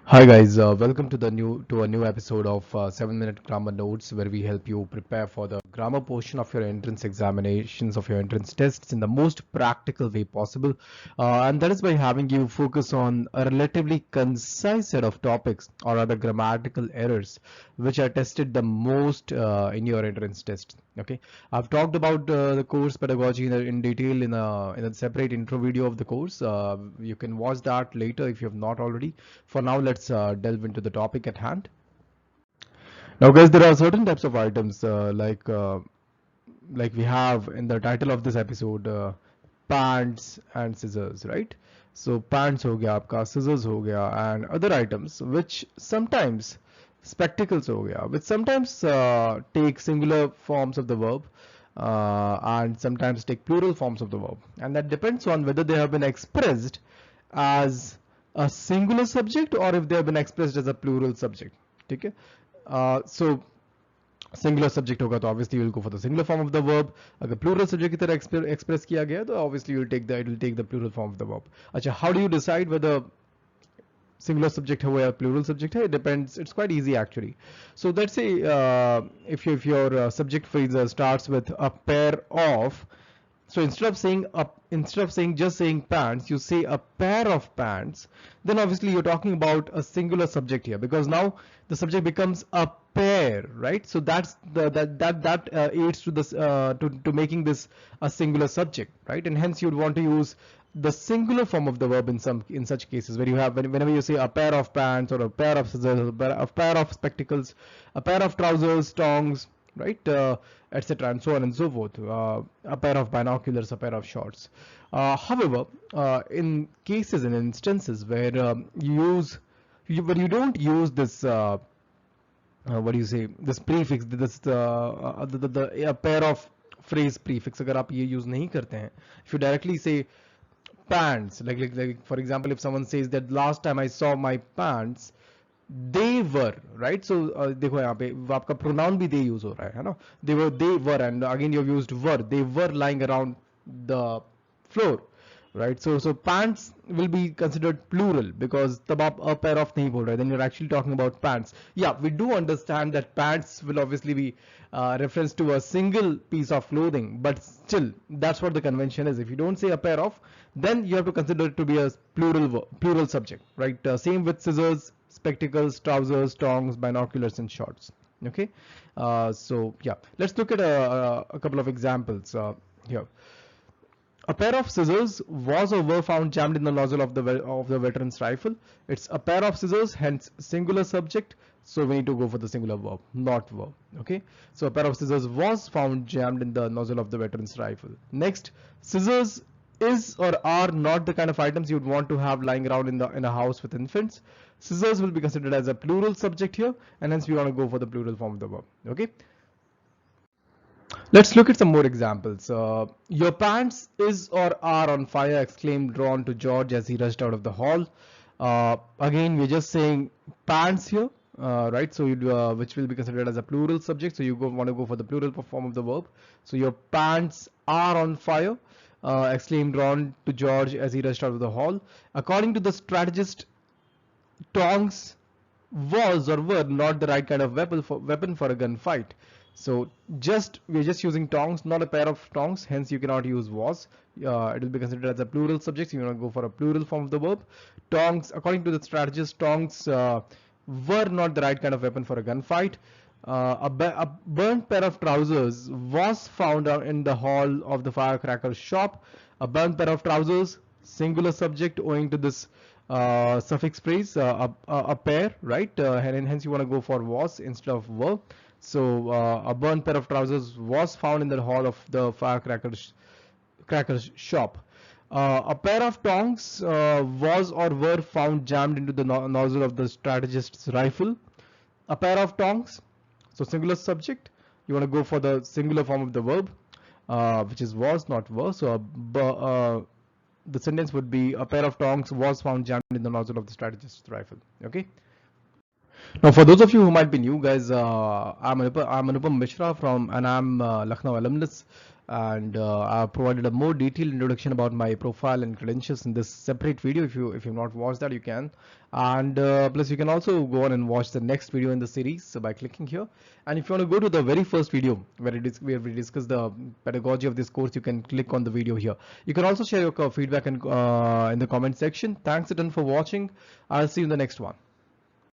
Hi guys, welcome to a new episode of 7 Minute Grammar Notes, where we help you prepare for the grammar portion of your entrance examinations, of your entrance tests in the most practical way possible. And that is by having you focus on a relatively concise set of topics, or other grammatical errors which are tested the most in your entrance test. Okay, I've talked about the course pedagogy in detail in a separate intro video of the course. You can watch that later if you have not already. For now, let's delve into the topic at hand. Now, guys, there are certain types of items like we have in the title of this episode, pants and scissors, right? So pants ho gaya aapka, scissors ho gaya, and other items which sometimes spectacles ho gaya, which sometimes take singular forms of the verb and sometimes take plural forms of the verb, and that depends on whether they have been expressed as a singular subject or if they have been expressed as a plural subject. Okay, so singular subject होगा तो obviously will go for the singular form of the verb. अगर plural subject की तरह express किया गया तो obviously will take the plural form of the verb. अच्छा, how do you decide whether singular subject है वो या plural subject है? It depends. It's quite easy actually. So let's say if your subject phrase starts with a pair of, so instead of saying just saying pants, you say a pair of pants. Then obviously you're talking about a singular subject here, because now the subject becomes a pair, right? So that's that aids to this to making this a singular subject, right? And hence you'd want to use the singular form of the verb in such cases where you have whenever you say a pair of pants or a pair of scissors, a pair of spectacles, a pair of trousers, tongs, right, etc., and so on and so forth. A pair of binoculars, a pair of shorts. However, in cases and instances where where you don't use this what do you say, this prefix, this a pair of phrase prefix, अगर आप ये use नहीं करते हैं, if you directly say pants, like for example, if someone says that last time I saw my pants, they were, right? So देखो यहाँ पे आपका pronoun भी they use हो रहा है ना? They were, and again you've used were. They were lying around the floor, right? So pants will be considered plural because तब आप a pair of नहीं बोल रहे, then you're actually talking about pants. Yeah, we do understand that pants will obviously be reference to a single piece of clothing, but still that's what the convention is. If you don't say a pair of, then you have to consider it to be a plural subject, right? Same with scissors, spectacles, trousers, tongs, binoculars, and shorts. Okay, so yeah, let's look at a couple of examples here. A pair of scissors was or were found jammed in the nozzle of the veteran's rifle. It's a pair of scissors, hence singular subject. So we need to go for the singular verb, not verb. Okay. So a pair of scissors was found jammed in the nozzle of the veteran's rifle. Next, scissors is or are not the kind of items you'd want to have lying around in a house with infants. Scissors will be considered as a plural subject here, and hence we want to go for the plural form of the verb. Okay. Let's look at some more examples. Your pants is or are on fire, exclaimed Ron to George as he rushed out of the hall. Again, we're just saying pants here, right? So which will be considered as a plural subject. So you want to go for the plural form of the verb. So your pants are on fire, exclaimed Ron to George as he rushed out of the hall. According to the strategist, tongs was or were not the right kind of weapon for a gunfight. So we're just using tongs, not a pair of tongs. Hence, you cannot use was. It will be considered as a plural subject. So you want to go for a plural form of the verb. Tongs, according to the strategist, tongs were not the right kind of weapon for a gunfight. A burnt pair of trousers was found in the hall of the firecracker shop. A burnt pair of trousers, singular subject, owing to this suffix phrase, a pair, right? And hence you want to go for was instead of were. So a burnt pair of trousers was found in the hall of the firecracker shop. A pair of tongs was or were found jammed into the nozzle of the strategist's rifle. A pair of tongs, so singular subject, you want to go for the singular form of the verb, which is was, not were. So the sentence would be a pair of tongs was found jammed in the nozzle of the strategist's rifle. Okay. Now, for those of you who might be new, guys, I'm Anupam Mishra and I'm Lucknow alumnus. and I've provided a more detailed introduction about my profile and credentials in this separate video. If you've not watched that, you can. And plus you can also go on and watch the next video in the series, so by clicking here. And if you want to go to the very first video where we discuss the pedagogy of this course, you can click on the video here. You can also share your feedback in the comment section. Thanks a ton for watching. I'll see you in the next one.